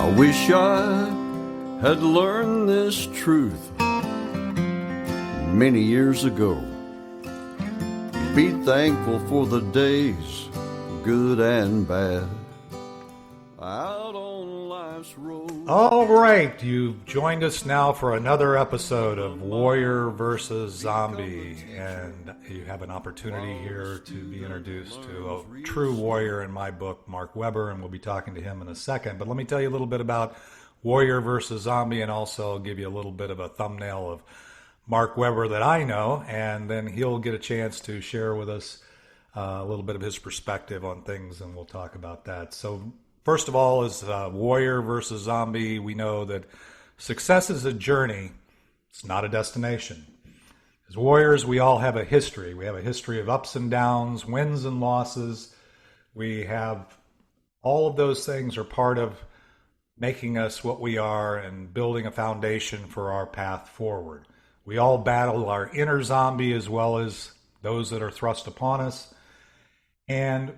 I wish I had learned this truth many years ago. Be thankful for the days, good and bad, out on life's road. All right, you've joined us now for another episode of Warrior versus Zombie, and you have an opportunity here to be introduced to a true warrior in my book, Mark Weber, and we'll be talking to him in a second. But let me tell you a little bit about Warrior versus Zombie, and also give you a little bit of a thumbnail of Mark Weber that I know, and then he'll get a chance to share with us a little bit of his perspective on things, and we'll talk about that. So first of all, as Warrior versus Zombie, we know that success is a journey. It's not a destination. As warriors, we all have a history. We have a history of ups and downs, wins and losses. We have all of those things are part of making us what we are and building a foundation for our path forward. We all battle our inner zombie as well as those that are thrust upon us. And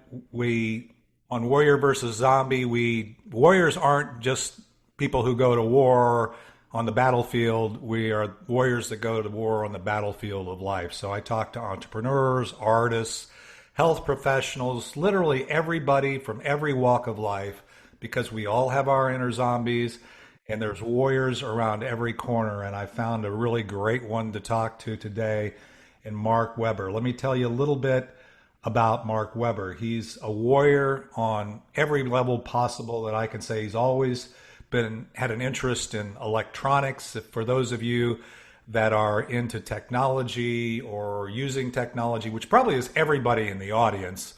on Warrior versus Zombie, warriors aren't just people who go to war on the battlefield. We are warriors that go to war on the battlefield of life. So I talk to entrepreneurs, artists, health professionals, literally everybody from every walk of life, because we all have our inner zombies, and there's warriors around every corner. And I found a really great one to talk to today in Mark Weber. Let me tell you a little bit about Mark Weber. He's a warrior on every level possible that I can say. He's always had an interest in electronics. For those of you that are into technology or using technology, which probably is everybody in the audience,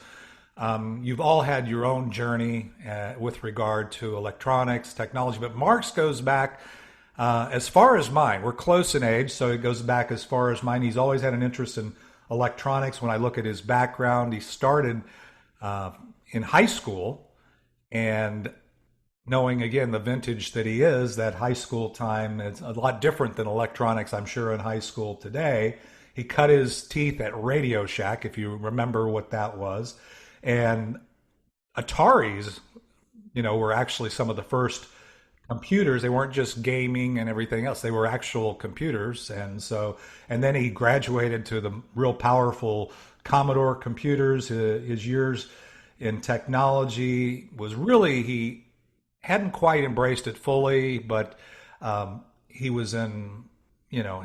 you've all had your own journey with regard to electronics, technology, but Mark's goes back as far as mine. We're close in age, so it goes back as far as mine. He's always had an interest in electronics. When I look at his background, he started in high school, and knowing again the vintage that he is, that high school time is a lot different than electronics, I'm sure, in high school today. He cut his teeth at Radio Shack, if you remember what that was. And Ataris, were actually some of the first computers. They weren't just gaming and everything else. They were actual computers. And then he graduated to the real powerful Commodore computers. His years in technology was really, he hadn't quite embraced it fully, but he was in,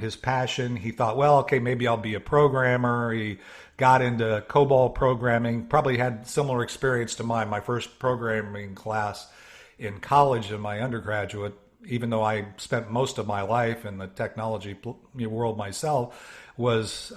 his passion. He thought, well, okay, maybe I'll be a programmer. He got into COBOL programming, probably had similar experience to mine. My first programming class in college and my undergraduate, even though I spent most of my life in the technology world myself, was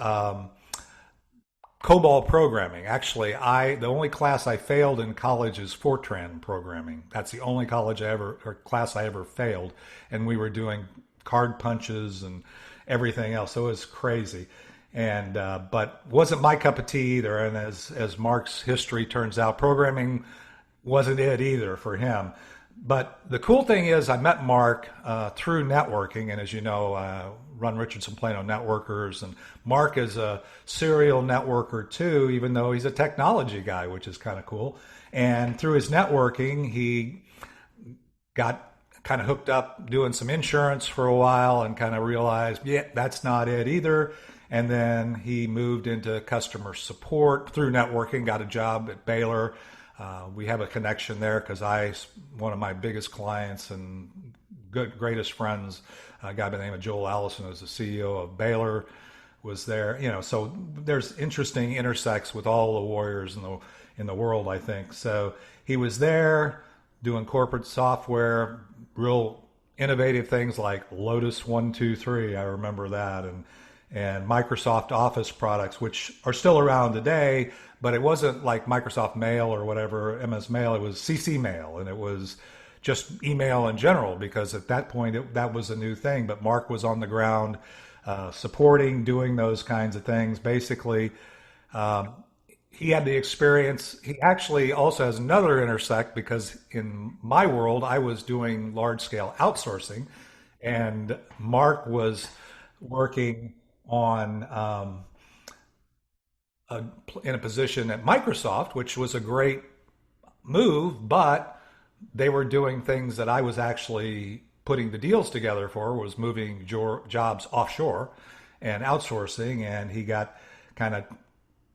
COBOL programming. Actually, the only class I failed in college is Fortran programming. That's the only class I ever failed, and we were doing card punches and everything else. So it was crazy, and but wasn't my cup of tea either. And as Mark's history turns out, programming wasn't it either for him. But the cool thing is I met Mark through networking, and as you know, run Richardson Plano Networkers, and Mark is a serial networker too, even though he's a technology guy, which is kind of cool. And through his networking, he got kind of hooked up doing some insurance for a while and kind of realized, yeah, that's not it either. And then he moved into customer support through networking, got a job at Baylor. We have a connection there because one of my biggest clients and greatest friends, a guy by the name of Joel Allison, who's the CEO of Baylor, was there. So there's interesting intersects with all the warriors in the world, I think. So he was there doing corporate software, real innovative things like Lotus 123. I remember that, and Microsoft Office products, which are still around today, but it wasn't like Microsoft Mail or whatever, MS Mail. It was CC Mail, and it was just email in general, because at that point that was a new thing. But Mark was on the ground supporting, doing those kinds of things. Basically, he had the experience. He actually also has another intersect, because in my world, I was doing large-scale outsourcing, and Mark was working on in a position at Microsoft, which was a great move, but they were doing things that I was actually putting the deals together for, was moving jobs offshore and outsourcing. And he got kind of,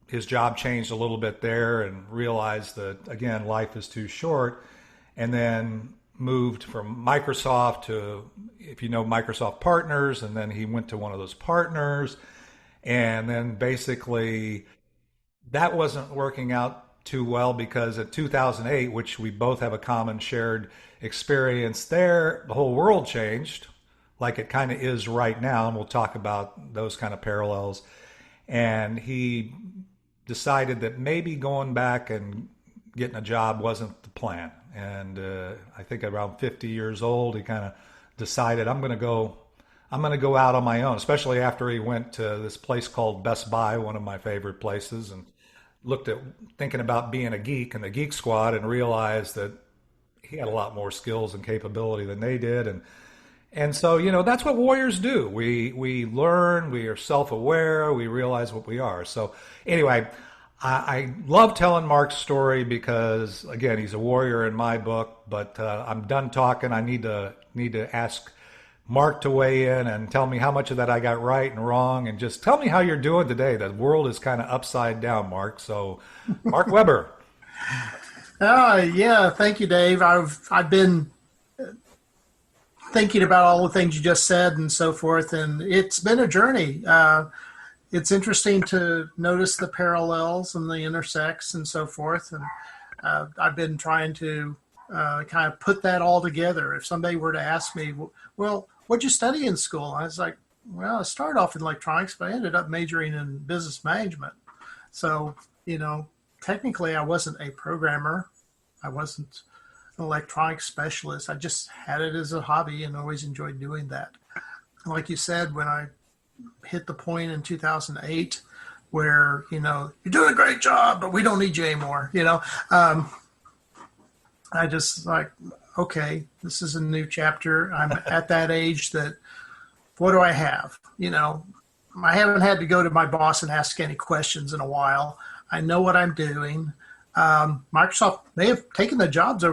his job changed a little bit there and realized that, again, life is too short. And then moved from Microsoft to, if you know, Microsoft Partners. And then he went to one of those partners. And then basically that wasn't working out too well, because in 2008, which we both have a common shared experience there, the whole world changed like it kind of is right now. And we'll talk about those kind of parallels. And he decided that maybe going back and getting a job wasn't the plan. And I think around 50 years old, he kind of decided, I'm going to go out on my own, especially after he went to this place called Best Buy, one of my favorite places, and looked at thinking about being a geek in the Geek Squad, and realized that he had a lot more skills and capability than they did. And so, that's what warriors do. We learn, we are self-aware, we realize what we are. So anyway, I love telling Mark's story because, again, he's a warrior in my book. But I'm done talking. I need to ask Mark to weigh in and tell me how much of that I got right and wrong, and just tell me how you're doing today. The world is kind of upside down, Mark. So, Mark Weber. Yeah, thank you, Dave. I've been thinking about all the things you just said and so forth, and it's been a journey. It's interesting to notice the parallels and the intersects and so forth. And I've been trying to kind of put that all together. If somebody were to ask me, well, what'd you study in school? I was like, well, I started off in electronics, but I ended up majoring in business management. So, technically I wasn't a programmer. I wasn't an electronics specialist. I just had it as a hobby and always enjoyed doing that. And like you said, when I hit the point in 2008 where, you're doing a great job, but we don't need you anymore, I just like, okay, this is a new chapter. I'm at that age that, what do I have? I haven't had to go to my boss and ask any questions in a while. I know what I'm doing. Microsoft may have taken the jobs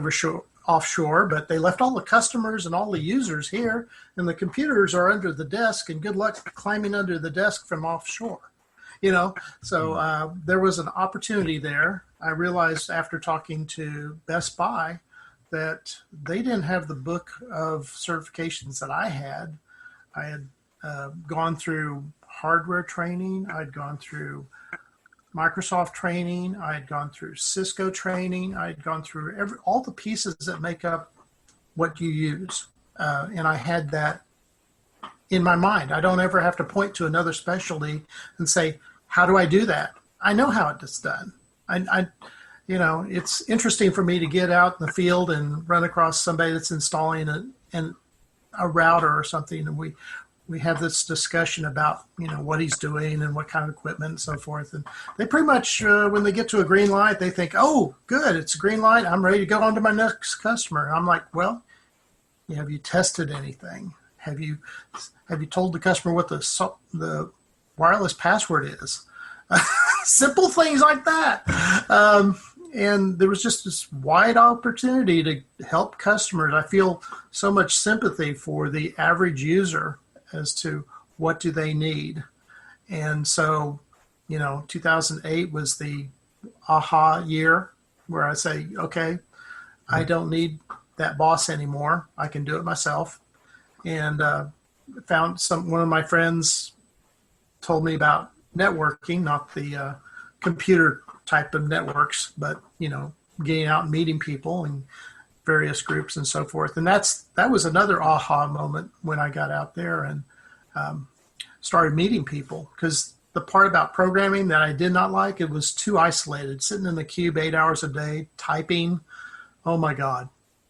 offshore, but they left all the customers and all the users here, and the computers are under the desk, and good luck climbing under the desk from offshore. So there was an opportunity there. I realized after talking to Best Buy that they didn't have the book of certifications that I had. I had gone through hardware training. I'd gone through Microsoft training. I had gone through Cisco training. I had gone through all the pieces that make up what you use. And I had that in my mind. I don't ever have to point to another specialty and say, how do I do that? I know how it's done. It's interesting for me to get out in the field and run across somebody that's installing a router or something. And we have this discussion about, what he's doing and what kind of equipment and so forth. And they pretty much, when they get to a green light, they think, oh, good, it's a green light. I'm ready to go on to my next customer. I'm like, well, have you tested anything? Have you told the customer what the wireless password is? Simple things like that. And there was just this wide opportunity to help customers. I feel so much sympathy for the average user as to what do they need. And so, 2008 was the aha year where I say, okay, I don't need that boss anymore. I can do it myself. And found one of my friends told me about networking, not the computer type of networks, but, getting out and meeting people and various groups and so forth. And that was another aha moment when I got out there and started meeting people, because the part about programming that I did not like, it was too isolated, sitting in the cube 8 hours a day, typing. Oh my God,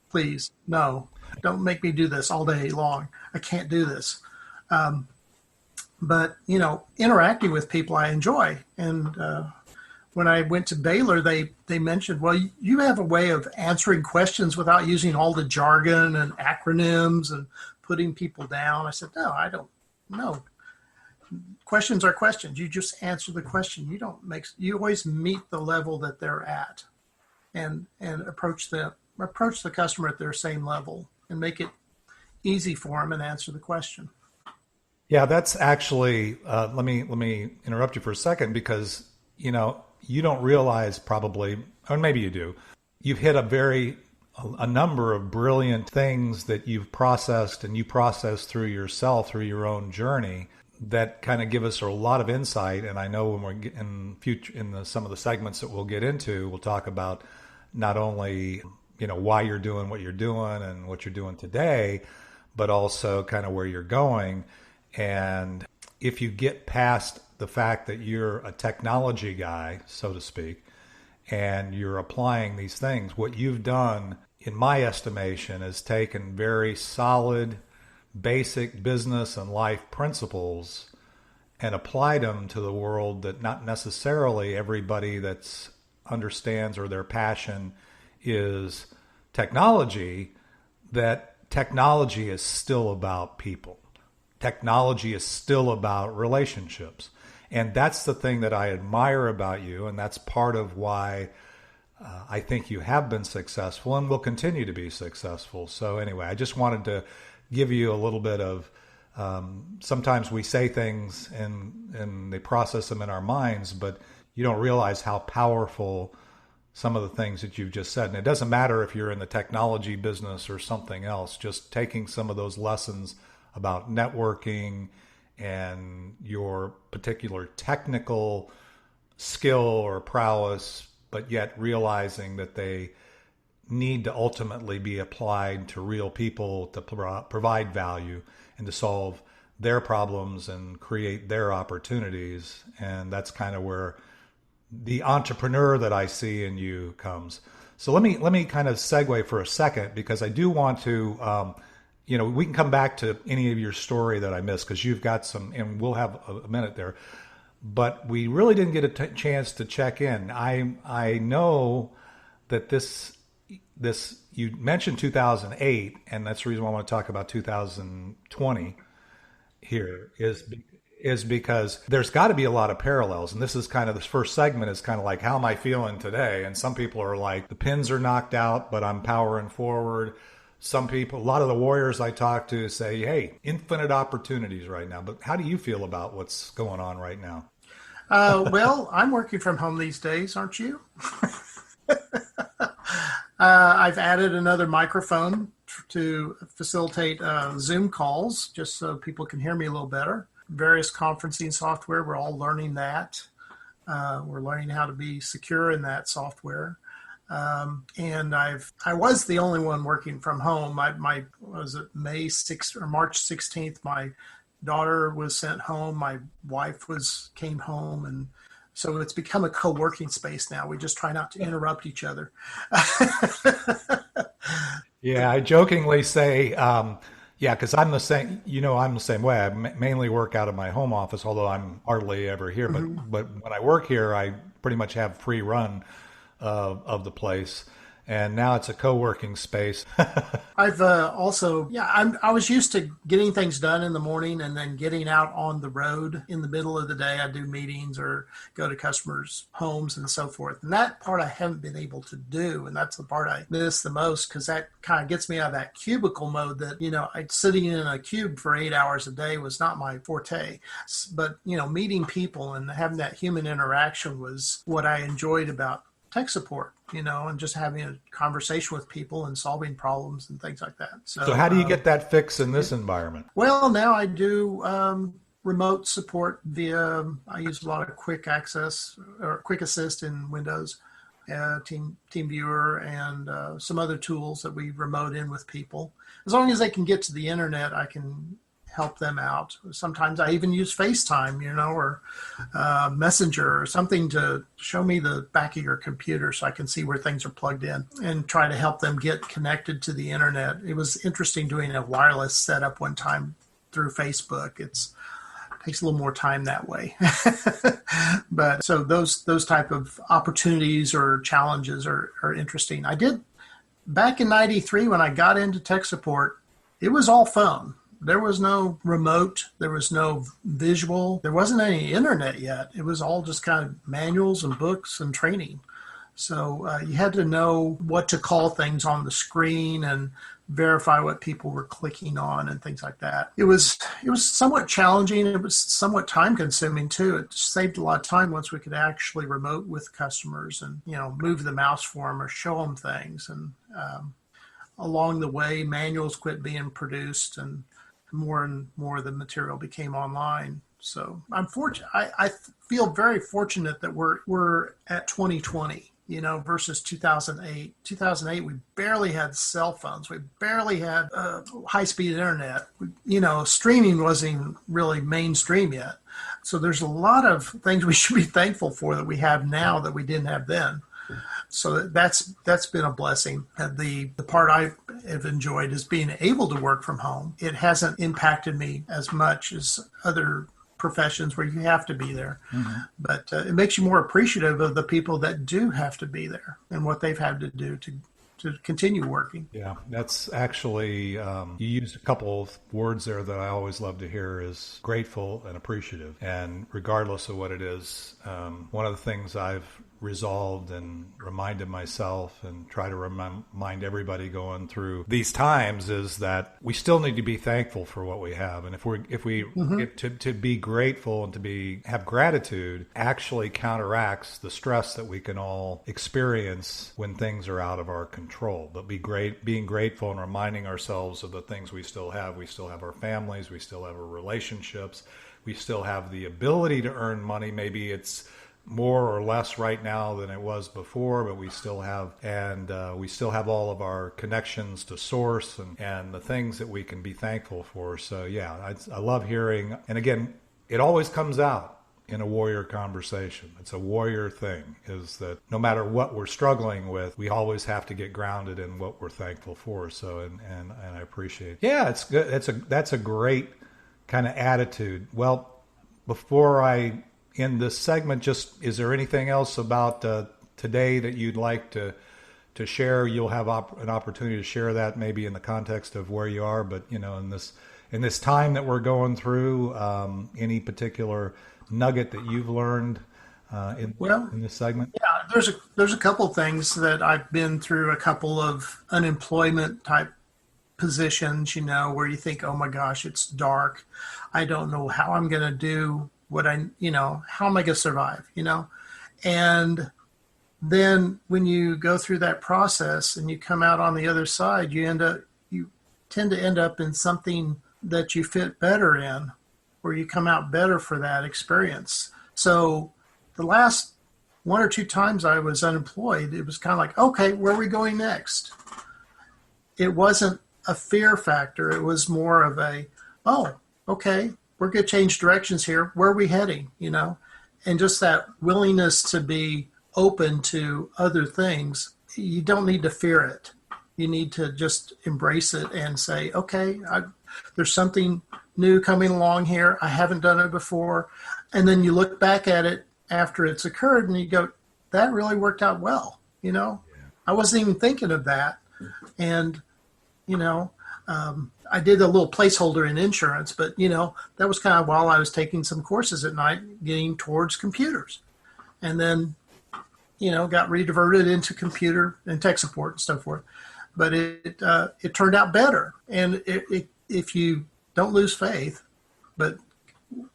please, no, don't make me do this all day long. I can't do this. But, interacting with people I enjoy. And when I went to Baylor, they mentioned, well, you have a way of answering questions without using all the jargon and acronyms and putting people down. I said, no, I don't. No. Questions are questions. You just answer the question. You always meet the level that they're at and approach approach the customer at their same level and make it easy for them and answer the question. Yeah, that's actually, let me interrupt you for a second because, you don't realize probably, or maybe you do, you've hit a number of brilliant things that you've processed and you process through yourself, through your own journey that kind of give us a lot of insight. And I know when we're some of the segments that we'll get into, we'll talk about not only, why you're doing what you're doing and what you're doing today, but also kind of where you're going. And if you get past the fact that you're a technology guy, so to speak, and you're applying these things, what you've done, in my estimation, is taken very solid, basic business and life principles and applied them to the world that not necessarily everybody that's understands or their passion is technology, that technology is still about people. Technology is still about relationships. And that's the thing that I admire about you. And that's part of why I think you have been successful and will continue to be successful. So anyway, I just wanted to give you a little bit of, sometimes we say things and they process them in our minds, but you don't realize how powerful some of the things that you've just said. And it doesn't matter if you're in the technology business or something else, just taking some of those lessons about networking and your particular technical skill or prowess, but yet realizing that they need to ultimately be applied to real people to provide value and to solve their problems and create their opportunities. And that's kind of where the entrepreneur that I see in you comes. So let me kind of segue for a second, because I do want to, we can come back to any of your story that I missed, because you've got some, and we'll have a minute there. But we really didn't get a chance to check in. I know that this you mentioned 2008, and that's the reason why I want to talk about 2020 here is because there's got to be a lot of parallels. And this first segment is kind of like, how am I feeling today? And some people are like, the pins are knocked out, but I'm powering forward. Some people, a lot of the warriors I talk to say, hey, infinite opportunities right now. But how do you feel about what's going on right now? Well, I'm working from home these days, aren't you? I've added another microphone to facilitate Zoom calls, just so people can hear me a little better. Various conferencing software, we're all learning that. We're learning how to be secure in that software. And I was the only one working from home. Was it May 6th or March 16th? My daughter was sent home. My wife came home, and so it's become a co-working space now. We just try not to interrupt each other. Yeah, I jokingly say, because I'm the same. I'm the same way. I mainly work out of my home office, although I'm hardly ever here. But when I work here, I pretty much have free run of the place, and now it's a co-working space. I've I was used to getting things done in the morning and then getting out on the road in the middle of the day. I do meetings or go to customers' homes and so forth. And that part I haven't been able to do. And that's the part I miss the most, because that kind of gets me out of that cubicle mode that, sitting in a cube for 8 hours a day was not my forte. But, meeting people and having that human interaction was what I enjoyed about tech support, and just having a conversation with people and solving problems and things like that. So how do you get that fix in this environment? Well, now I do remote support via, I use a lot of quick access or quick assist in Windows, TeamViewer, and some other tools that we remote in with people. As long as they can get to the internet, I can help them out. Sometimes I even use FaceTime, or Messenger or something to show me the back of your computer so I can see where things are plugged in and try to help them get connected to the internet. It was interesting doing a wireless setup one time through Facebook. It takes a little more time that way. But so those type of opportunities or challenges are interesting. I did back in 93 when I got into tech support, it was all phone. There was no remote. There was no visual. There wasn't any internet yet. It was all just kind of manuals and books and training. So you had to know what to call things on the screen and verify what people were clicking on and things like that. It was somewhat challenging. It was somewhat time consuming too. It saved a lot of time once we could actually remote with customers and move the mouse for them or show them things. And along the way, manuals quit being produced and more of the material became online. So I'm fortunate. I feel very fortunate that we're at 2020. Versus 2008. 2008, we barely had cell phones. We barely had high-speed internet. Streaming wasn't even really mainstream yet. So there's a lot of things we should be thankful for that we have now that we didn't have then. So that's been a blessing. The part I have enjoyed is being able to work from home. It hasn't impacted me as much as other professions where you have to be there. Mm-hmm. But it makes you more appreciative of the people that do have to be there and what they've had to do to continue working. Yeah, that's actually, you used a couple of words there that I always love to hear is grateful and appreciative. And regardless of what it is, one of the things I've resolved and reminded myself and try to remind everybody going through these times is that we still need to be thankful for what we have. And if we mm-hmm. get to be grateful and to have gratitude actually counteracts the stress that we can all experience when things are out of our control. But being grateful and reminding ourselves of the things we still have. We still have our families. We still have our relationships. We still have the ability to earn money. Maybe it's more or less right now than it was before, but we still have all of our connections to source and the things that we can be thankful for. So yeah, I love hearing, and again, it always comes out in a warrior conversation. It's a warrior thing, is that no matter what we're struggling with, we always have to get grounded in what we're thankful for. So, and I appreciate it. Yeah, it's good. That's a great kind of attitude. Well, before I in this segment, is there anything else about today that you'd like to share? You'll have an opportunity to share that maybe in the context of where you are, but in this time that we're going through, any particular nugget that you've learned in this segment? Yeah, there's a couple of things that I've been through, a couple of unemployment type positions, where you think, oh my gosh, it's dark. I don't know how I'm going to do how am I going to survive, And then when you go through that process and you come out on the other side, you tend to end up in something that you fit better in, where you come out better for that experience. So the last one or two times I was unemployed, it was kind of like, okay, where are we going next? It wasn't a fear factor. It was more of okay, we're going to change directions here. Where are we heading? And just that willingness to be open to other things. You don't need to fear it. You need to just embrace it and say, okay, there's something new coming along here. I haven't done it before. And then you look back at it after it's occurred and you go, that really worked out well. I wasn't even thinking of that. And, I did a little placeholder in insurance, but, that was kind of while I was taking some courses at night, getting towards computers. And then, got rediverted into computer and tech support and so forth. But it turned out better. And if you don't lose faith, but,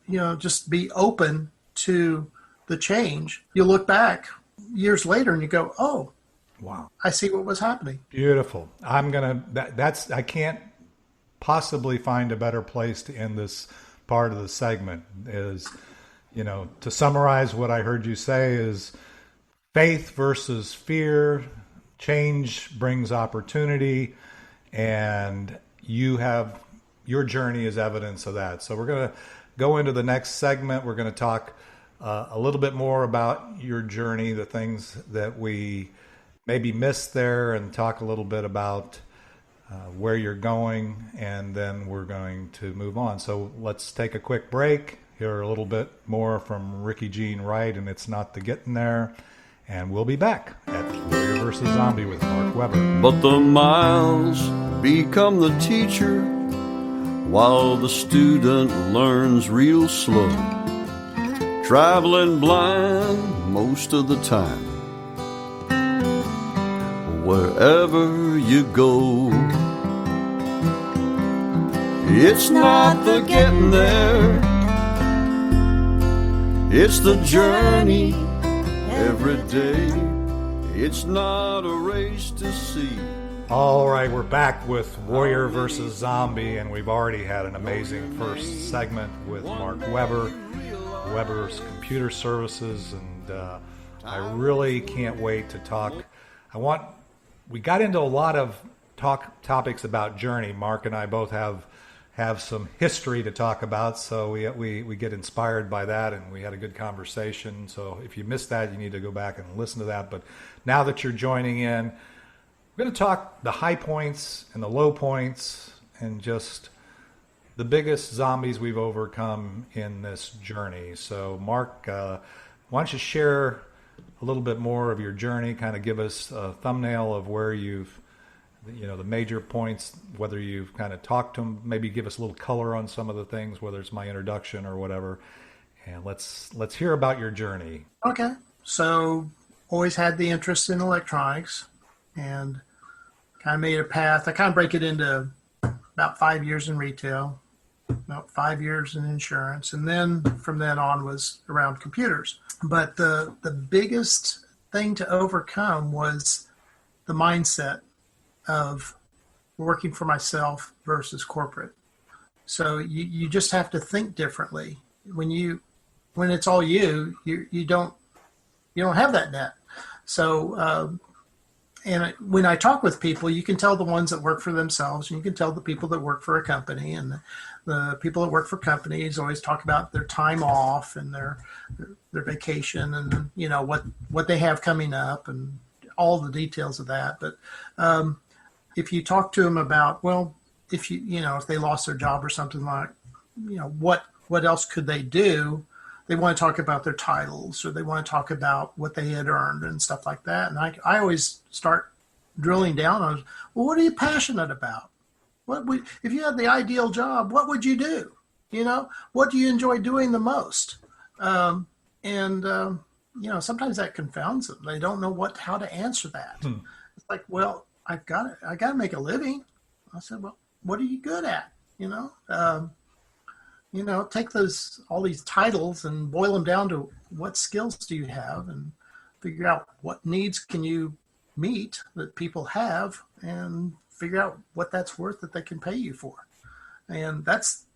just be open to the change, you look back years later and you go, oh, wow, I see what was happening. Beautiful. I can't possibly find a better place to end this part of the segment. Is, to summarize what I heard you say is faith versus fear, change brings opportunity, and your journey is evidence of that. So we're going to go into the next segment. We're going to talk a little bit more about your journey, the things that we maybe missed there, and talk a little bit about where you're going, and then we're going to move on. So let's take a quick break, hear a little bit more from Ricky Jean Wright, and It's Not the Getting There, and we'll be back at Warrior vs. Zombie with Mark Weber. But the miles become the teacher while the student learns real slow, traveling blind most of the time. wherever you go. It's not the getting there, it's the journey every day. It's not a race to see. All right, we're back with Warrior versus Zombie, and we've already had an amazing first segment with Mark Weber, Weber's Computer Services, and I really can't wait to talk. We got into a lot of topics about Journey. Mark and I both have some history to talk about, so we get inspired by that, and we had a good conversation. So if you missed that, you need to go back and listen to that. But now that you're joining in, we're going to talk the high points and the low points and just the biggest zombies we've overcome in this journey. So Mark, why don't you share a little bit more of your journey, kind of give us a thumbnail of where you've, the major points, whether you've kind of talked to them, maybe give us a little color on some of the things, whether it's my introduction or whatever. And let's hear about your journey. Okay. So always had the interest in electronics and kind of made a path. I kind of break it into about 5 years in retail, about 5 years in insurance. And then from then on was around computers. But the biggest thing to overcome was the mindset of working for myself versus corporate. So you just have to think differently. When it's all you don't have that net. So and when I talk with people, you can tell the ones that work for themselves, and you can tell the people that work for a company. And the people that work for companies always talk about their time off and their vacation, and what they have coming up, and all the details of that. But if you talk to them about, well, if if they lost their job or something like, what else could they do? They want to talk about their titles, or they want to talk about what they had earned and stuff like that. And I always start drilling down on, well, what are you passionate about? If you had the ideal job, what would you do? What do you enjoy doing the most? Sometimes that confounds them. They don't know how to answer that. It's like, well, I got to make a living. I said, well, what are you good at? Take all these titles and boil them down to what skills do you have, and figure out what needs can you meet that people have, and figure out what that's worth that they can pay you for. And that's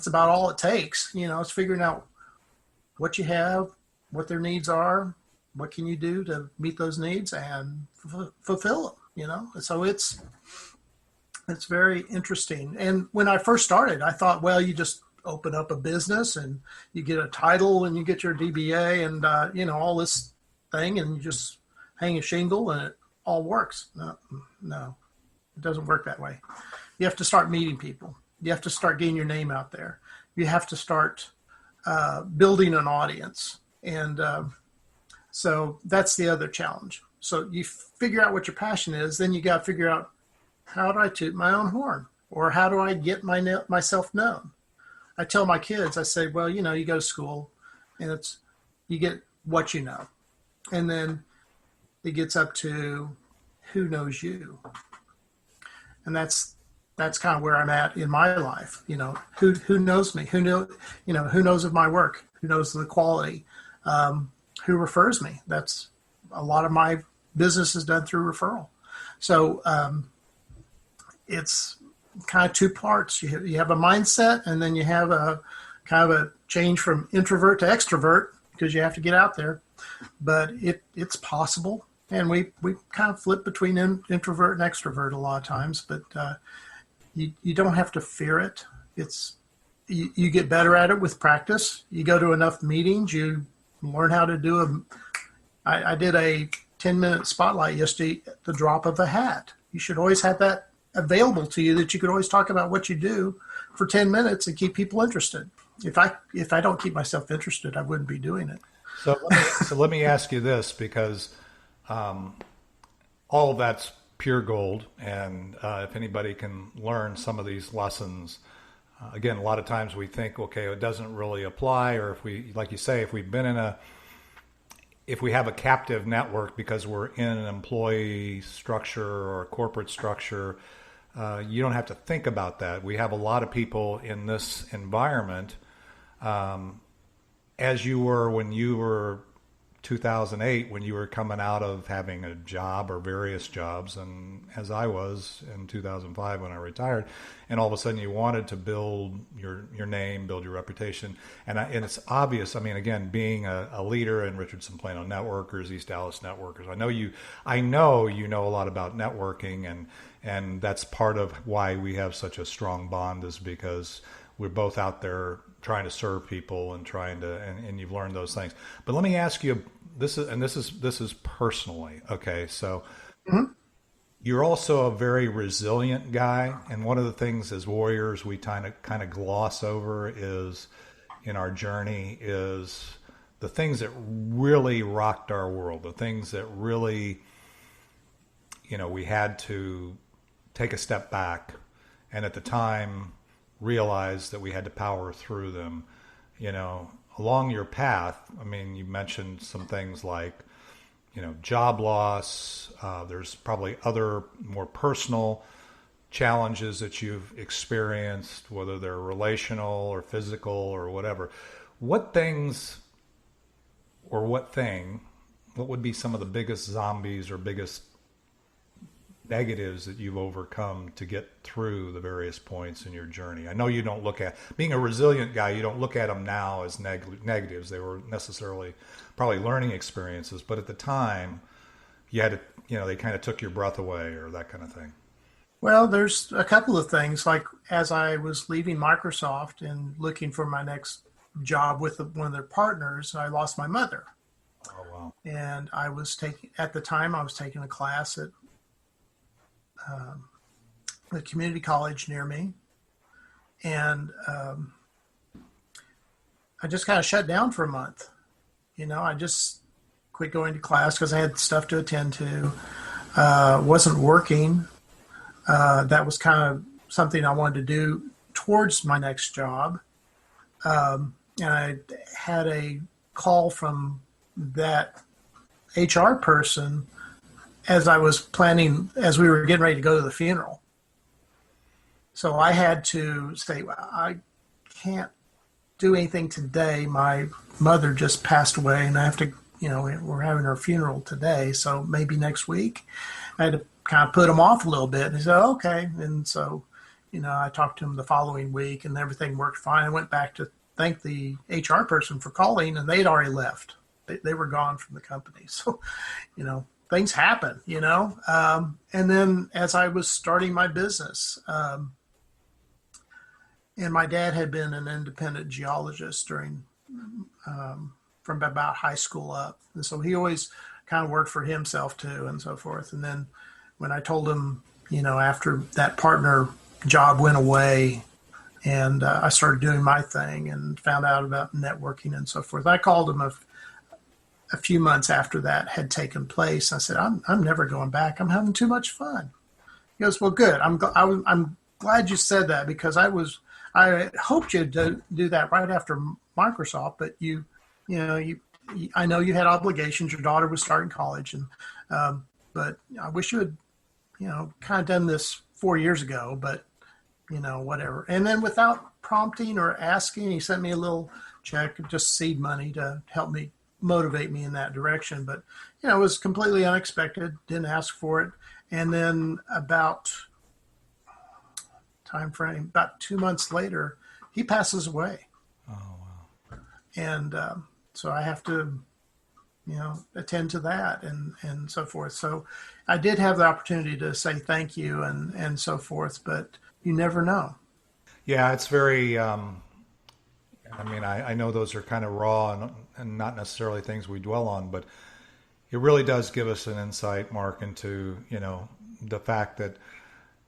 about all it takes. It's figuring out what you have, what their needs are, what can you do to meet those needs and fulfill them, So it's very interesting. And when I first started, I thought, well, you just open up a business and you get a title and you get your DBA and, all this thing, and you just hang a shingle and it all works. No, it doesn't work that way. You have to start meeting people. You have to start getting your name out there. You have to start building an audience. And so that's the other challenge. So you figure out what your passion is, then you got to figure out, how do I toot my own horn? Or how do I get myself known? I tell my kids, I say, well, you go to school and you get what you know. And then it gets up to who knows you. And that's kind of where I'm at in my life. Who knows me? Who knows of my work? Who knows the quality? Who refers me? That's a lot of my business is done through referral. So it's kind of two parts. You have a mindset, and then you have a kind of a change from introvert to extrovert, because you have to get out there. But it's possible, and we kind of flip between introvert and extrovert a lot of times. But you don't have to fear it. You get better at it with practice. You go to enough meetings, you learn how to do I did a 10-minute spotlight yesterday at the drop of a hat. You should always have that available to you, that you could always talk about what you do for 10 minutes and keep people interested. If I don't keep myself interested, I wouldn't be doing it. So let me ask you this, because all of that's pure gold. And if anybody can learn some of these lessons, again, a lot of times we think, okay, it doesn't really apply. Or if we, like you say, if we've been if we have a captive network because we're in an employee structure or a corporate structure, you don't have to think about that. We have a lot of people in this environment, as you were when you were 2008, when you were coming out of having a job or various jobs, and as I was in 2005 when I retired, and all of a sudden you wanted to build your name, build your reputation, and it's obvious. I mean, again, being a leader in Richardson Plano Networkers, East Dallas Networkers, I know you know a lot about networking, and that's part of why we have such a strong bond, is because we're both out there trying to serve people and and you've learned those things. But let me ask you, this is personally, okay? So you're also a very resilient guy, and one of the things as warriors we kind of gloss over is in our journey is the things that really rocked our world, the things that really, we had to take a step back, and at the time realized that we had to power through them. Along your path, I mean, you mentioned some things like, job loss. There's probably other more personal challenges that you've experienced, whether they're relational or physical or whatever. What things, or what would be some of the biggest zombies or biggest negatives that you've overcome to get through the various points in your journey? I know you don't look at, being a resilient guy, you don't look at them now as negatives. They were necessarily probably learning experiences, but at the time you had to, they kind of took your breath away or that kind of thing. Well, there's a couple of things. Like as I was leaving Microsoft and looking for my next job with one of their partners, I lost my mother. Oh, wow. And I was taking a class at a community college near me, and I just kind of shut down for a month. I just quit going to class because I had stuff to attend to. Wasn't working. That was kind of something I wanted to do towards my next job. And I had a call from that HR person as we were getting ready to go to the funeral. So I had to say, well, I can't do anything today. My mother just passed away and I have to, we're having her funeral today. So maybe next week. I had to kind of put him off a little bit. And he said, okay. And so, I talked to him the following week and everything worked fine. I went back to thank the HR person for calling, and they'd already left. They were gone from the company. So, things happen, and then as I was starting my business, and my dad had been an independent geologist from about high school up. And so he always kind of worked for himself too and so forth. And then when I told him, after that partner job went away and I started doing my thing and found out about networking and so forth, I called him a few months after that had taken place. I said, I'm never going back. I'm having too much fun. He goes, well, good. I'm glad you said that, because I hoped you'd do that right after Microsoft, but I know you had obligations. Your daughter was starting college, but I wish you had, kind of done this 4 years ago, but whatever. And then without prompting or asking, he sent me a little check, just seed money to help me motivate me in that direction. But, it was completely unexpected, didn't ask for it. And then about 2 months later, he passes away. Oh, wow. And so I have to, attend to that and so forth. So I did have the opportunity to say thank you and so forth, but you never know. Yeah, it's very, I know those are kind of raw and not necessarily things we dwell on, but it really does give us an insight, Mark, into, the fact that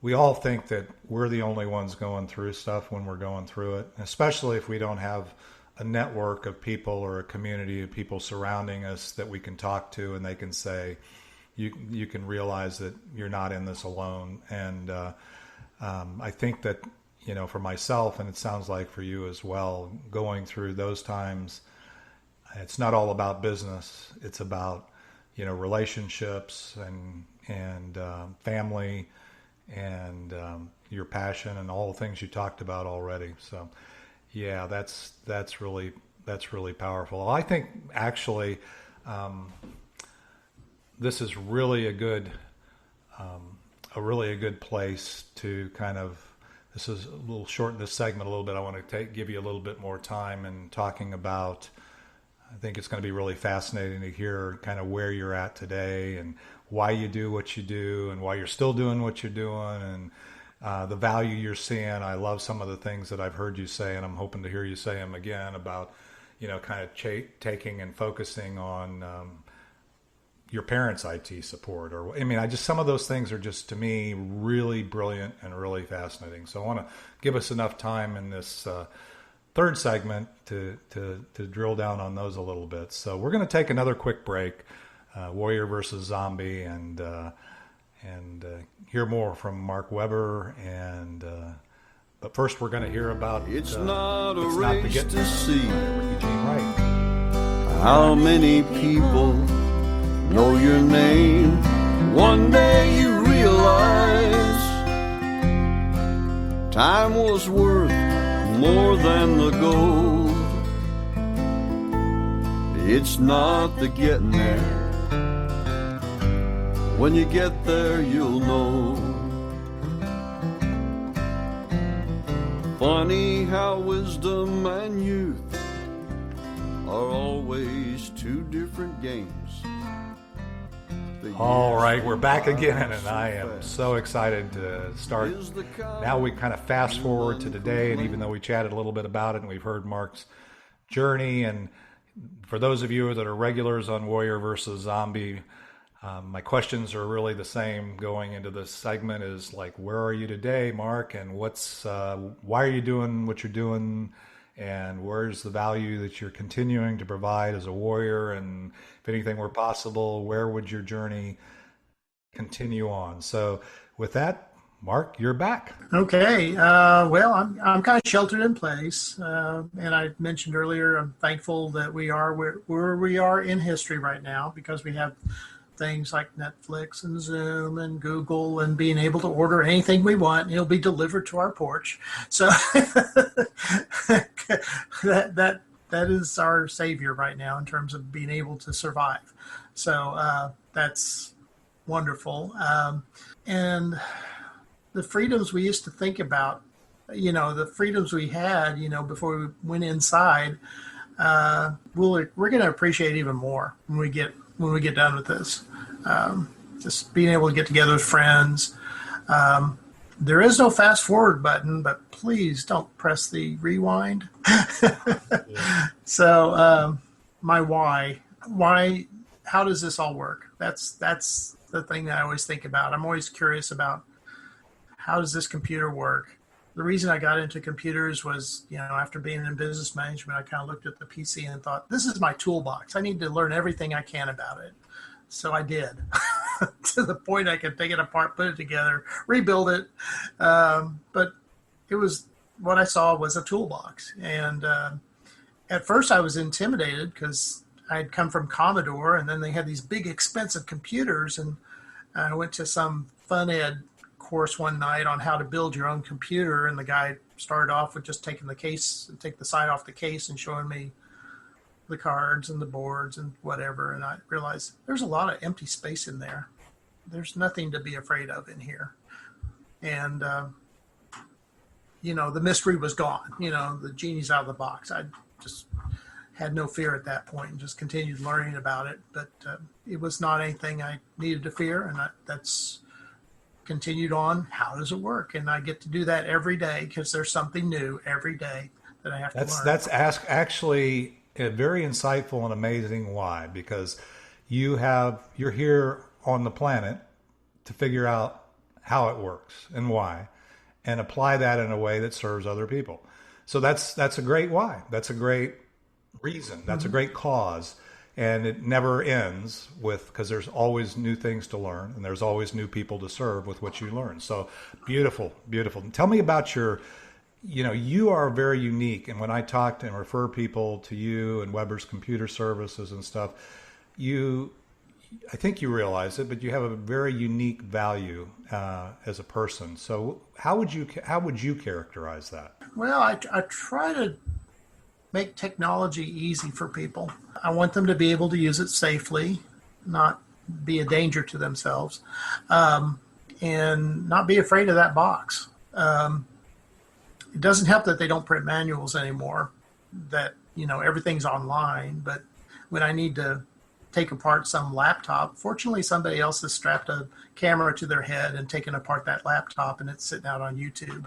we all think that we're the only ones going through stuff when we're going through it, especially if we don't have a network of people or a community of people surrounding us that we can talk to, and they can say, you can realize that you're not in this alone. And I think that, for myself, and it sounds like for you as well, going through those times, it's not all about business. It's about, relationships and family and your passion and all the things you talked about already. So, yeah, that's really powerful. I think actually, this is really a good place to kind of. This is a little short in this segment a little bit. I want to give you a little bit more time in talking about. I think it's going to be really fascinating to hear kind of where you're at today and why you do what you do and why you're still doing what you're doing and the value you're seeing. I love some of the things that I've heard you say, and I'm hoping to hear you say them again about, kind of taking and focusing on your parents' IT support. Some of those things are just, to me, really brilliant and really fascinating. So I want to give us enough time in this third segment to drill down on those a little bit. So we're going to take another quick break, Warrior versus Zombie, and hear more from Mark Weber. But first, we're going to hear about It's Not a Race to See Right. How many people know your name. One day you realize time was worth more than the gold. It's not the getting there. When you get there, you'll know. Funny how wisdom and youth are always two different games. All right, we're back again, and I am so excited to start. Now we kind of fast forward to today, and even though we chatted a little bit about it and we've heard Mark's journey, and for those of you that are regulars on Warrior versus Zombie, my questions are really the same going into this segment is like, where are you today, Mark, and why are you doing what you're doing? And where's the value that you're continuing to provide as a warrior? And if anything were possible, where would your journey continue on? So with that, Mark, you're back. Okay. Well, I'm kind of sheltered in place. And I mentioned earlier, I'm thankful that we are where we are in history right now because we have things like Netflix and Zoom and Google and being able to order anything we want and it'll be delivered to our porch. So that is our savior right now in terms of being able to survive. So that's wonderful. And the freedoms we used to think about, the freedoms we had, before we went inside, we're going to appreciate even more when we get done with this. Just being able to get together with friends. There is no fast forward button, but please don't press the rewind. Yeah. So my why, how does this all work? That's the thing that I always think about. I'm always curious about how does this computer work? The reason I got into computers was, after being in business management, I kind of looked at the PC and thought, this is my toolbox. I need to learn everything I can about it. So I did, to the point I could take it apart, put it together, rebuild it. But it was, what I saw was a toolbox. And at first I was intimidated because I had come from Commodore, and then they had these big expensive computers. And I went to some fun ed course one night on how to build your own computer, and the guy started off with just take the side off the case and showing me the cards and the boards and whatever, and I realized there's a lot of empty space in there. There's nothing to be afraid of in here. And the mystery was gone. The genie's out of the box. I just had no fear at that point and just continued learning about it, but it was not anything I needed to fear, and that's continued on. How does it work? And I get to do that every day because there's something new every day that I have to learn. That's actually a very insightful and amazing why, because you're here on the planet to figure out how it works and why, and apply that in a way that serves other people. So that's a great why. That's a great reason. That's a great cause. And it never ends because there's always new things to learn, and there's always new people to serve with what you learn. So beautiful, beautiful. Tell me about your you are very unique. And when I talk and refer people to you and Weber's Computer Services and stuff, I think you realize it, but you have a very unique value as a person. So how would you characterize that? Well, I try to make technology easy for people. I want them to be able to use it safely, not be a danger to themselves, and not be afraid of that box. It doesn't help that they don't print manuals anymore, that, everything's online. But when I need to take apart some laptop, fortunately somebody else has strapped a camera to their head and taken apart that laptop, and it's sitting out on YouTube.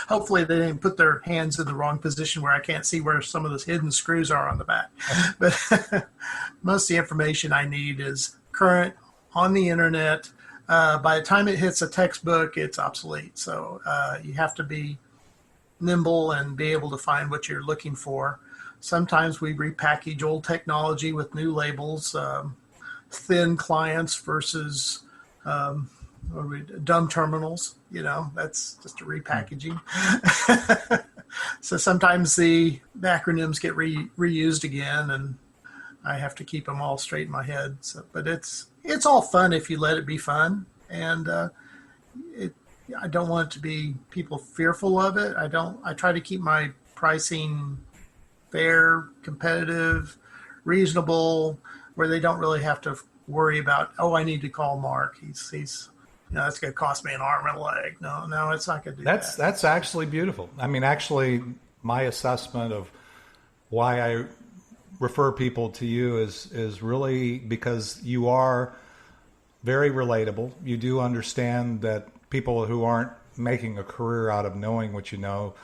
Hopefully they didn't put their hands in the wrong position where I can't see where some of those hidden screws are on the back. But most of the information I need is current, on the internet. By the time it hits a textbook, it's obsolete. So you have to be nimble and be able to find what you're looking for. Sometimes we repackage old technology with new labels, thin clients versus dumb terminals. That's just a repackaging. So sometimes the acronyms get reused again, and I have to keep them all straight in my head. So, but it's all fun if you let it be fun, and I don't want it to be people fearful of it. I try to keep my pricing fair, competitive, reasonable, where they don't really have to worry about, I need to call Mark. He's that's going to cost me an arm and a leg. No, it's not going to do that. That's actually beautiful. I mean, actually, my assessment of why I refer people to you is really because you are very relatable. You do understand that people who aren't making a career out of knowing what you know,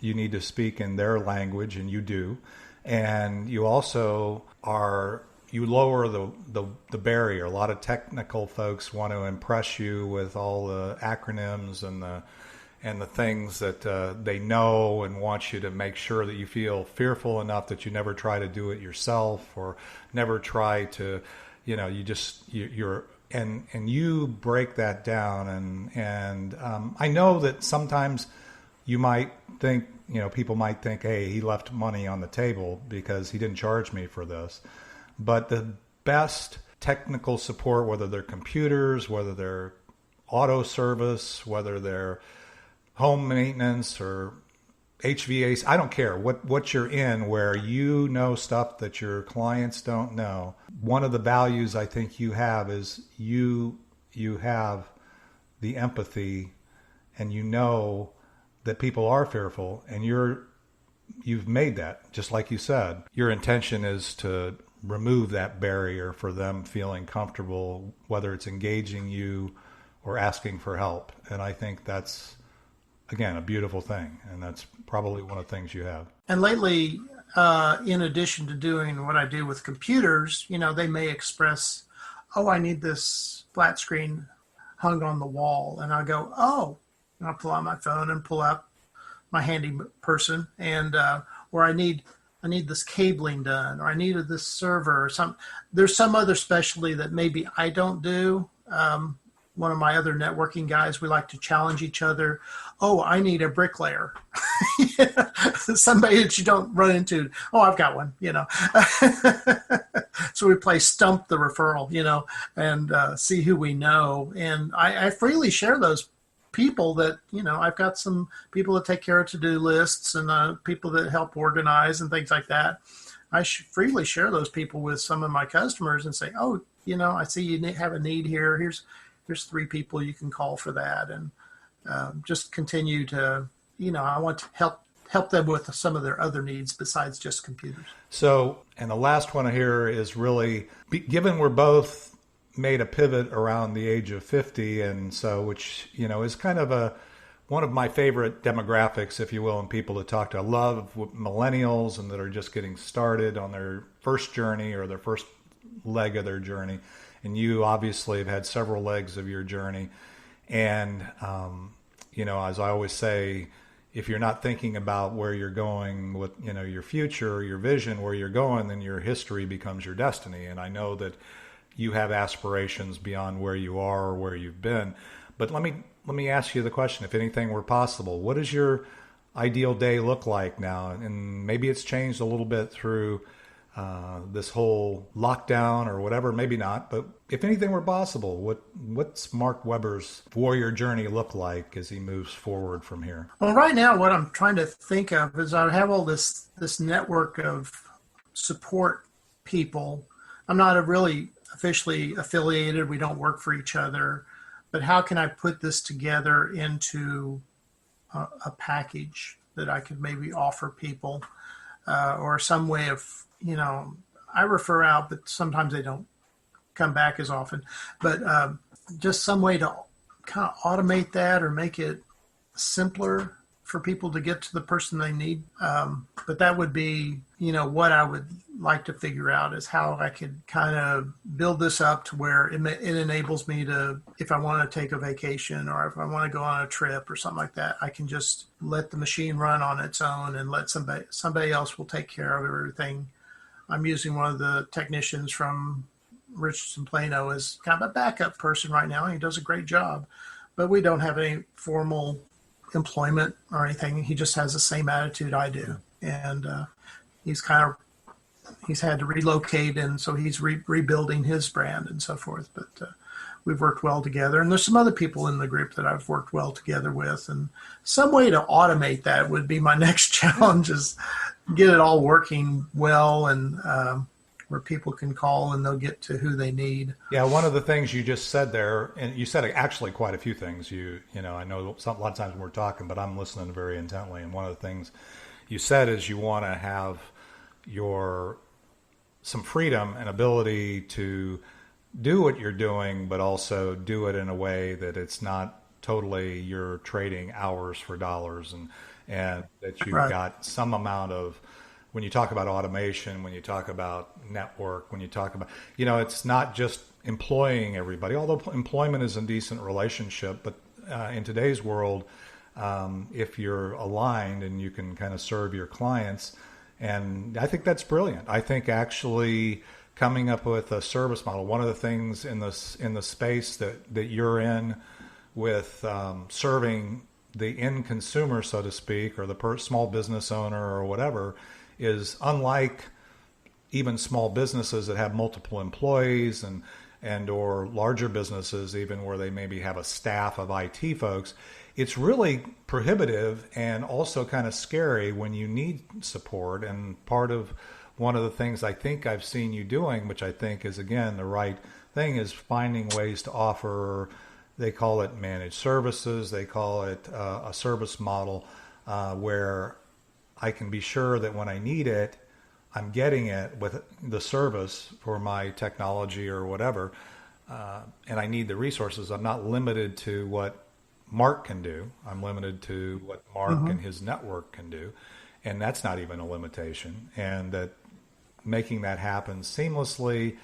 you need to speak in their language, and you do. And you also you lower the barrier. A lot of technical folks want to impress you with all the acronyms and the things that they know, and want you to make sure that you feel fearful enough that you never try to do it yourself, or never try to, and you break that down. And I know that sometimes you might think, people might think, hey, he left money on the table because he didn't charge me for this. But the best technical support, whether they're computers, whether they're auto service, whether they're home maintenance or HVAC, I don't care what you're in, where you know stuff that your clients don't know. One of the values I think you have is you have the empathy, and that people are fearful, and you've made that, just like you said. Your intention is to remove that barrier for them feeling comfortable, whether it's engaging you or asking for help. And I think that's, again, a beautiful thing. And that's probably one of the things you have. And lately, in addition to doing what I do with computers, they may express, I need this flat screen hung on the wall. And I go, and I'll pull out my phone and pull out my handy person, and or I need this cabling done, or I needed this server, or there's some other specialty that maybe I don't do. One of my other networking guys, we like to challenge each other. I need a bricklayer. Somebody that you don't run into. I've got one, So we play stump the referral, and see who we know. And I freely share those people that, I've got some people that take care of to-do lists, and people that help organize and things like that. I freely share those people with some of my customers and say, I see you have a need here. Here's 3 people you can call for that. And just continue to, I want to help them with some of their other needs besides just computers. So, and the last one here is really, given we're both made a pivot around the age of 50, and so, which, is kind of one of my favorite demographics, if you will, and people to talk to. I love millennials and that are just getting started on their first journey or their first leg of their journey. And you obviously have had several legs of your journey. And, as I always say, if you're not thinking about where you're going with, your future, your vision, where you're going, then your history becomes your destiny. And I know that you have aspirations beyond where you are or where you've been. But let me ask you the question: if anything were possible, what does your ideal day look like now? And maybe it's changed a little bit through this whole lockdown or whatever. Maybe not. But if anything were possible, what's Mark Weber's warrior journey look like as he moves forward from here? Well, right now, what I'm trying to think of is I have all this network of support people. I'm not really officially affiliated. We don't work for each other. But how can I put this together into a package that I could maybe offer people, or some way of, I refer out, but sometimes they don't come back as often. But just some way to kind of automate that or make it simpler for people to get to the person they need. But that would be, what I would like to figure out is how I could kind of build this up to where it enables me to, if I want to take a vacation or if I want to go on a trip or something like that, I can just let the machine run on its own and let somebody else will take care of everything. I'm using one of the technicians from Richardson Plano as kind of a backup person right now. He does a great job, but we don't have any formal employment or anything. He just has the same attitude I do. And he's had to relocate, and so he's rebuilding his brand and so forth. But we've worked well together. And there's some other people in the group that I've worked well together with. And some way to automate that would be my next challenge, is get it all working well and where people can call and they'll get to who they need. Yeah, one of the things you just said there, and you said actually quite a few things. I know a lot of times when we're talking, but I'm listening very intently. And one of the things you said is you want to have some freedom and ability to do what you're doing, but also do it in a way that it's not totally you're trading hours for dollars, and that you've Right. got some amount of, when you talk about automation, when you talk about network, when you talk about, it's not just employing everybody, although employment is a decent relationship, but in today's world, if you're aligned and you can kind of serve your clients, and I think that's brilliant. I think actually coming up with a service model, one of the things in the space that you're in with serving the end consumer, so to speak, or the small business owner or whatever, is unlike even small businesses that have multiple employees and or larger businesses even where they maybe have a staff of IT folks. It's really prohibitive and also kind of scary when you need support. And one of the things I think I've seen you doing, which I think is, again, the right thing, is finding ways to offer, they call it managed services, they call it a service model where I can be sure that when I need it, I'm getting it with the service for my technology or whatever, and I need the resources. I'm not limited to what Mark can do. I'm limited to what Mark and his network can do, and that's not even a limitation. And that making that happen seamlessly,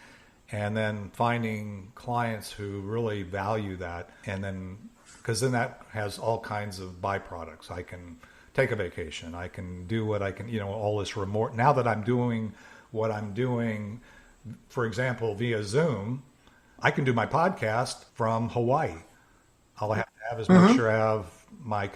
and then finding clients who really value that, and then because then that has all kinds of byproducts. I can take a vacation. I can do what I can, all this remote. Now that I'm doing what I'm doing, for example, via Zoom, I can do my podcast from Hawaii. All I have to have is make sure I have my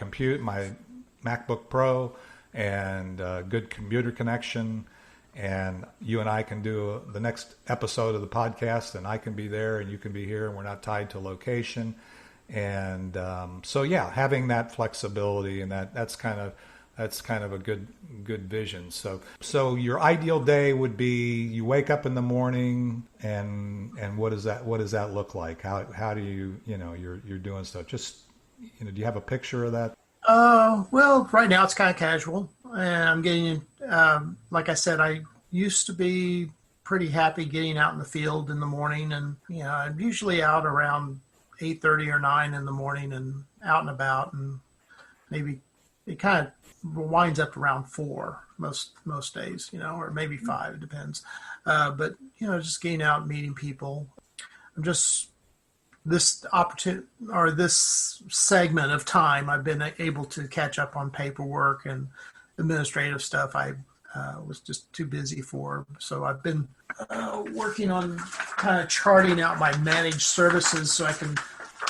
MacBook Pro and a good computer connection, and you and I can do the next episode of the podcast, and I can be there and you can be here, and we're not tied to location. And so yeah, having that flexibility, and that's kind of a good vision. So your ideal day would be you wake up in the morning, and what does that look like? How do you you're doing stuff? Just do you have a picture of that? Well, right now it's kind of casual, and I'm getting, like I said, I used to be pretty happy getting out in the field in the morning, and I'm usually out around 8:30 or 9 in the morning and out and about, and maybe it kind of winds up around 4 most days, or maybe 5, it depends. But just getting out and meeting people. I'm just, this opportunity or this segment of time, I've been able to catch up on paperwork and administrative stuff I was just too busy for. So I've been working on kind of charting out my managed services so I can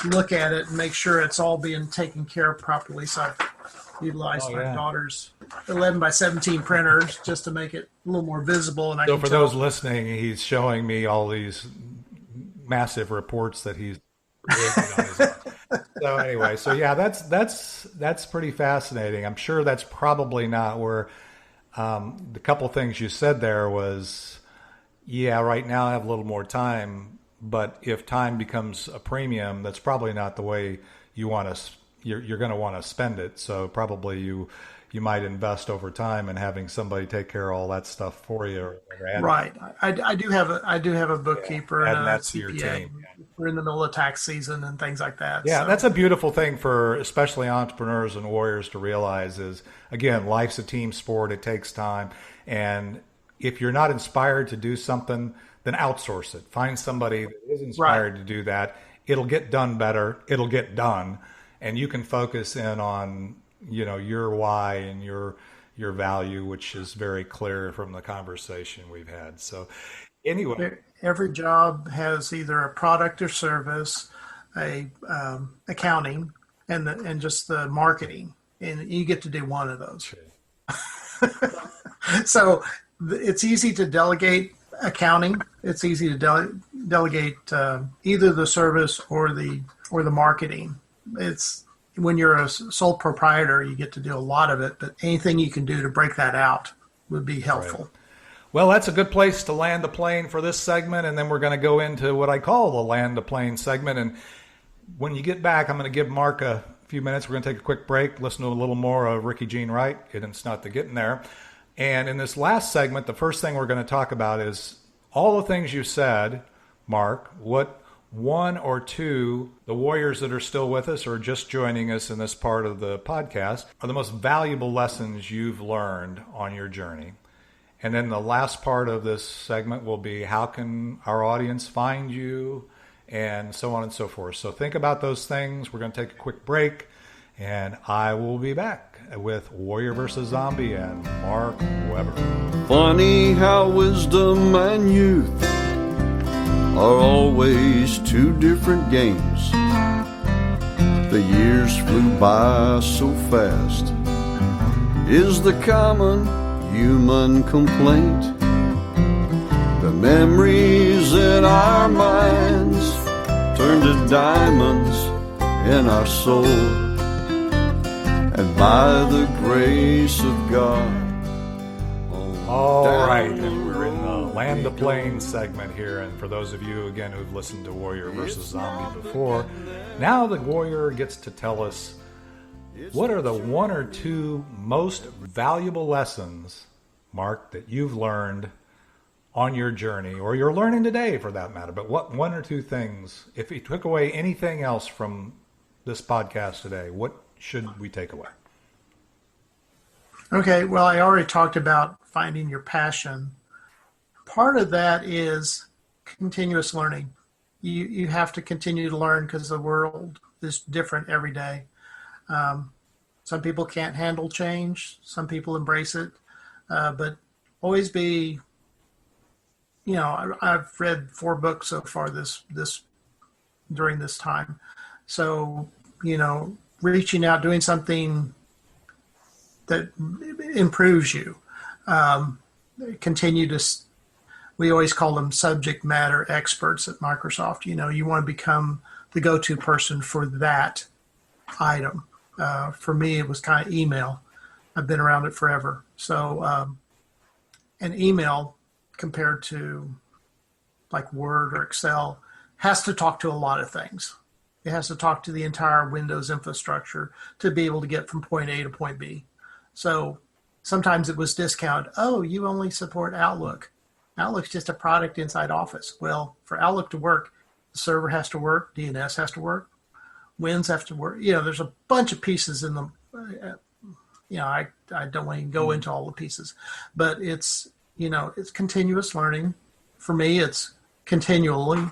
look at it and make sure it's all being taken care of properly. So I've utilized my daughter's 11 by 17 printers just to make it a little more visible. And so for those listening, he's showing me all these massive reports that he's created on his own. So anyway, so yeah, that's pretty fascinating. I'm sure that's probably not where the couple things you said there was, yeah, right now I have a little more time, but if time becomes a premium, that's probably not the way you want to. You're going to want to spend it. So probably you might invest over time in having somebody take care of all that stuff for you. Right. I do have a bookkeeper and that's a your CPA. team. We're in the middle of tax season and things like that. Yeah, so. That's a beautiful thing for especially entrepreneurs and warriors to realize is, again, life's a team sport. It takes time. And if you're not inspired to do something, then outsource it. Find somebody that is inspired to do that. It'll get done better. It'll get done. And you can focus in on, your why and your value, which is very clear from the conversation we've had. So anyway. Every job has either a product or service, a accounting, and just the marketing, and you get to do one of those. So it's easy to delegate accounting. It's easy to delegate either the service or the marketing. It's when you're a sole proprietor, you get to do a lot of it, but anything you can do to break that out would be helpful. Right. Well, that's a good place to land the plane for this segment, and then we're going to go into what I call the land the plane segment. And when you get back, I'm going to give Mark a few minutes. We're going to take a quick break, listen to a little more of Ricky Jean Wright, and it's not the getting there. And in this last segment, the first thing we're going to talk about is all the things you said, Mark. What one or two, the warriors that are still with us or just joining us in this part of the podcast, are the most valuable lessons you've learned on your journey? And then the last part of this segment will be how can our audience find you and so on and so forth. So think about those things. We're going to take a quick break, and I will be back with Warrior versus Zombie and Mark Weber. Funny how wisdom and youth are always two different games. The years flew by so fast is the common human complaint. The memories in our minds turn to diamonds in our soul, and by the grace of God. All right, and we're in the land the plane segment here, and for those of you again who've listened to Warrior versus Zombie before, now the warrior gets to tell us what are the one or two most valuable lessons, Mark, that you've learned on your journey, or you're learning today for that matter, but what one or two things, if you took away anything else from this podcast today, what should we take away? Okay, well, I already talked about finding your passion. Part of that is continuous learning. You have to continue to learn because the world is different every day. Some people can't handle change. Some people embrace it. But always be, I've read 4 books so far this during this time. So, reaching out, doing something that improves you. Continue to, we always call them subject matter experts at Microsoft. You want to become the go-to person for that item. For me, it was kind of email. I've been around it forever. So, an email compared to like Word or Excel has to talk to a lot of things. It has to talk to the entire Windows infrastructure to be able to get from point A to point B. So sometimes it was discounted. Oh, you only support Outlook. Outlook's just a product inside Office. Well, for Outlook to work, the server has to work, DNS has to work, Winds have to work. There's a bunch of pieces in the, I don't want to go into all the pieces, but it's, it's continuous learning. For me, it's continually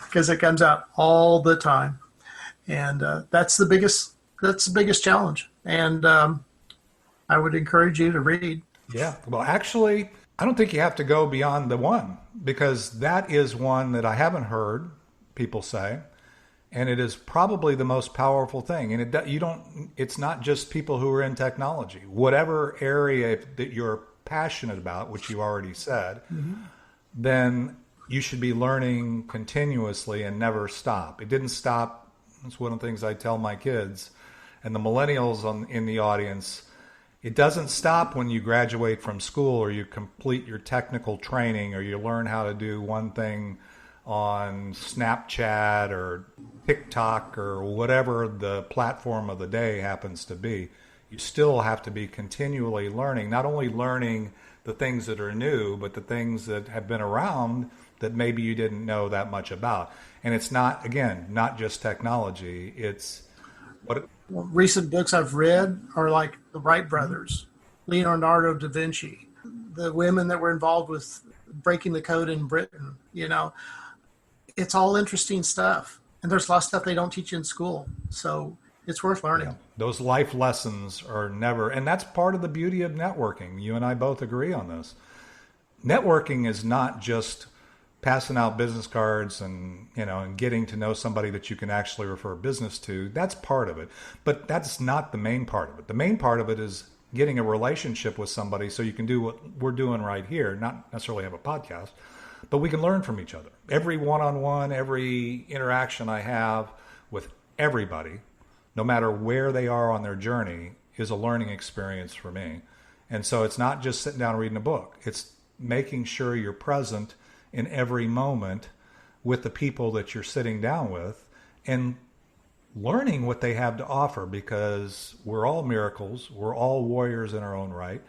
because it comes out all the time. And that's the biggest challenge. And I would encourage you to read. Yeah. Well, actually, I don't think you have to go beyond the one, because that is one that I haven't heard people say. And it is probably the most powerful thing. And it's not just people who are in technology. Whatever area that you're passionate about, which you already said, then you should be learning continuously and never stop. It didn't stop. That's one of the things I tell my kids and the millennials in the audience. It doesn't stop when you graduate from school or you complete your technical training or you learn how to do one thing on Snapchat or TikTok or whatever the platform of the day happens to be. You still have to be continually learning, not only learning the things that are new, but the things that have been around that maybe you didn't know that much about. And it's not, again, not just technology. It's what Recent books I've read are like the Wright brothers, Leonardo da Vinci, the women that were involved with breaking the code in Britain. It's all interesting stuff. And there's a lot of stuff they don't teach in school. So it's worth learning. Yeah. Those life lessons are never, and that's part of the beauty of networking. You and I both agree on this. Networking is not just passing out business cards and getting to know somebody that you can actually refer business to. That's part of it, but that's not the main part of it. The main part of it is getting a relationship with somebody so you can do what we're doing right here, not necessarily have a podcast, but we can learn from each other. Every one-on-one, every interaction I have with everybody, no matter where they are on their journey, is a learning experience for me. And so it's not just sitting down reading a book. It's making sure you're present in every moment with the people that you're sitting down with and learning what they have to offer, because we're all miracles. We're all warriors in our own right.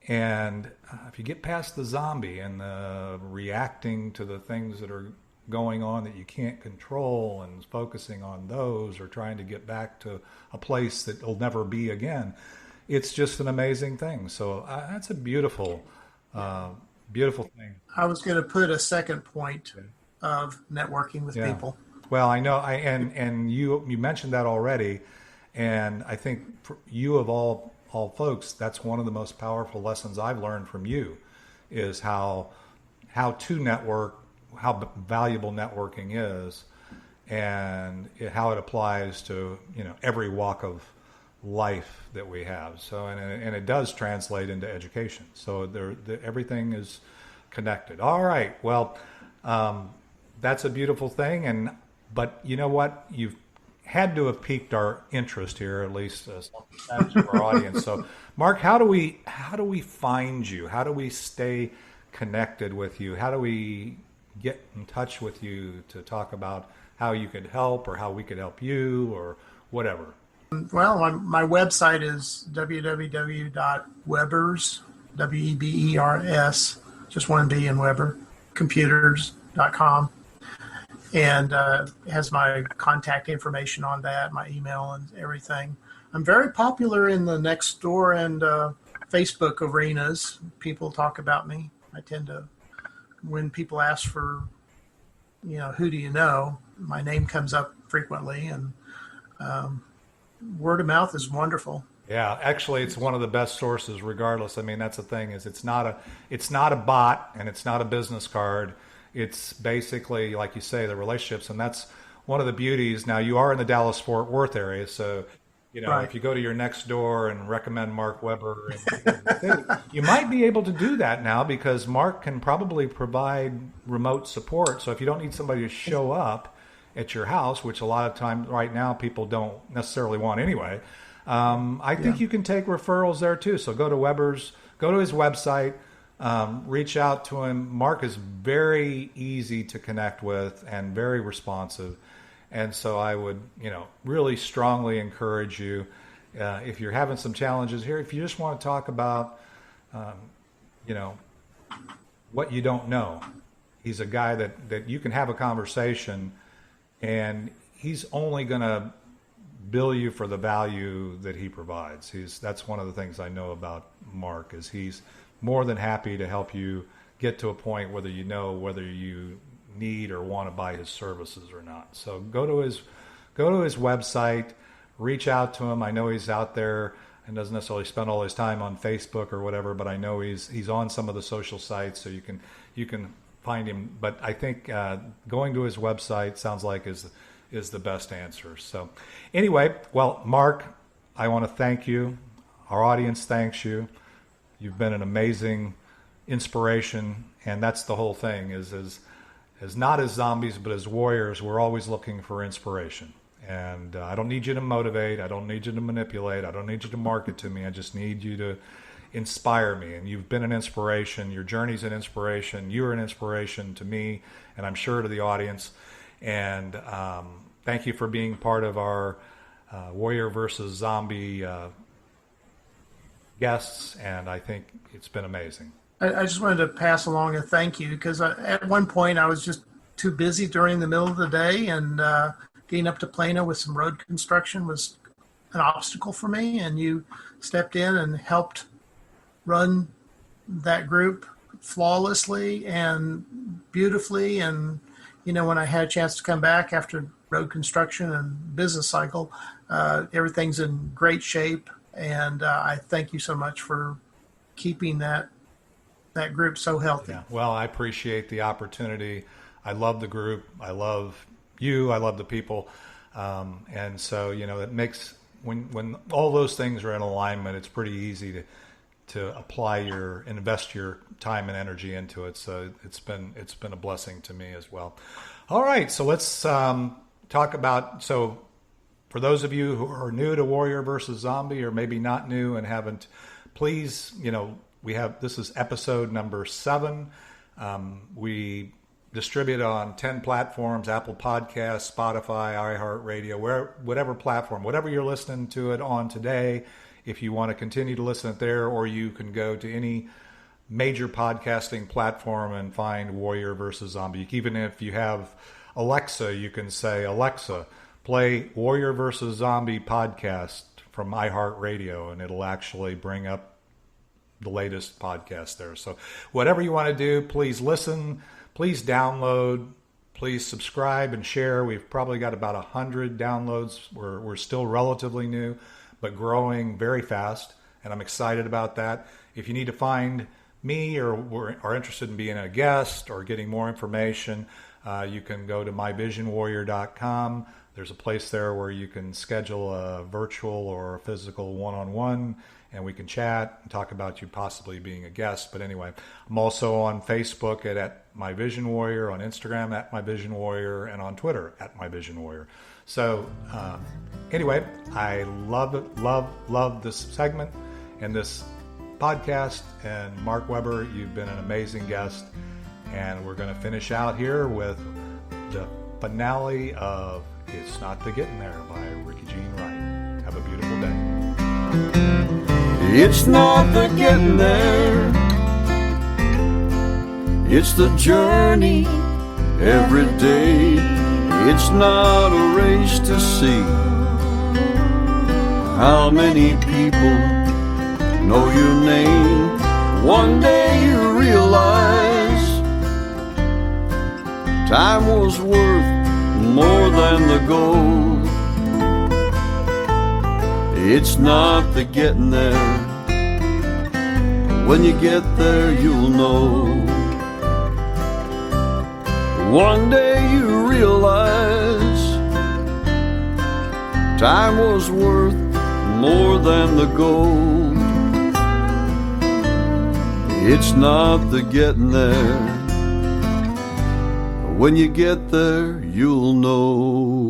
And if you get past the zombie and the reacting to the things that are going on that you can't control and focusing on those or trying to get back to a place that will never be again, it's just an amazing thing. So that's a beautiful thing. I was going to put a second point of networking with people. Well, I know, and you mentioned that already, and I think for you of all folks, that's one of the most powerful lessons I've learned from you, is how to network, how valuable networking is, and how it applies to every walk of life that we have. So and it does translate into education. So everything is connected. All right. Well, that's a beautiful thing. But you know what? You've had to have piqued our interest here, at least some percentage of our audience. So, Mark, how do we find you? How do we stay connected with you? How do we get in touch with you to talk about how you could help or how we could help you or whatever? Well, my website is www.webers, Webers, just one B in Weber, computers.com. And it has my contact information on that, my email and everything. I'm very popular in the Nextdoor and Facebook arenas. People talk about me. I tend to, when people ask for, who do you know, my name comes up frequently, and word of mouth is wonderful. Yeah, actually, it's one of the best sources regardless. I mean, that's the thing, is it's not a bot and it's not a business card. It's basically, like you say, the relationships, and that's one of the beauties. Now, you are in the Dallas-Fort Worth area, so right. If you go to your Nextdoor and recommend Mark Weber, you might be able to do that now, because Mark can probably provide remote support. So if you don't need somebody to show up at your house, which a lot of times right now people don't necessarily want anyway, I think you can take referrals there too. So go to Weber's, go to his website. Reach out to him. Mark is very easy to connect with and very responsive. And so I would, really strongly encourage you, if you're having some challenges here, if you just want to talk about, what you don't know, he's a guy that you can have a conversation, and he's only going to bill you for the value that he provides. That's one of the things I know about Mark, is he's more than happy to help you get to a point whether you need or want to buy his services or not. So go to his website, reach out to him. I know he's out there and doesn't necessarily spend all his time on Facebook or whatever, but I know he's on some of the social sites, so you can find him. But I think going to his website sounds like is is the best answer. So anyway, well, Mark, I want to thank you. Our audience thanks you. You've been an amazing inspiration, and that's the whole thing, is not as zombies, but as warriors, we're always looking for inspiration. And I don't need you to motivate. I don't need you to manipulate. I don't need you to market to me. I just need you to inspire me. And you've been an inspiration. Your journey's an inspiration. You're an inspiration to me, and I'm sure to the audience. And thank you for being part of our Warrior versus Zombie guests. And I think it's been amazing. I just wanted to pass along a thank you, because at one point I was just too busy during the middle of the day, and getting up to Plano with some road construction was an obstacle for me. And you stepped in and helped run that group flawlessly and beautifully. And, when I had a chance to come back after road construction and business cycle, everything's in great shape. And I thank you so much for keeping that group so healthy. Yeah. Well, I appreciate the opportunity. I love the group. I love you. I love the people. And so, it makes, when all those things are in alignment, it's pretty easy to invest your time and energy into it. So it's been a blessing to me as well. All right. So let's talk about, so for those of you who are new to Warrior versus Zombie, or maybe not new and haven't, please, this is episode number 7. We distribute on 10 platforms: Apple Podcasts, Spotify, iHeartRadio, whatever platform, whatever you're listening to it on today. If you want to continue to listen it there, or you can go to any major podcasting platform and find Warrior versus Zombie. Even if you have Alexa, you can say, Alexa, play Warrior versus Zombie podcast from iHeartRadio, and it'll actually bring up the latest podcast there. So whatever you want to do, please listen, please download, please subscribe and share. We've probably got about 100 downloads. We're still relatively new, but growing very fast, and I'm excited about that. If you need to find me, or are interested in being a guest or getting more information, you can go to myvisionwarrior.com. There's a place there where you can schedule a virtual or a physical one-on-one, and we can chat and talk about you possibly being a guest. But anyway, I'm also on Facebook at My Vision Warrior, on Instagram at My Vision Warrior, and on Twitter at My Vision Warrior. So anyway, I love this segment and this podcast. And Mark Weber, you've been an amazing guest. And we're going to finish out here with the finale of It's Not the Getting There by Ricky Jean Wright. Have a beautiful day. It's not the getting there, it's the journey every day. It's not a race to see how many people know your name. One day you realize time was worth more than the gold. It's not the getting there. When you get there, you'll know. One day you realize time was worth more than the gold. It's not the getting there. When you get there, you'll know.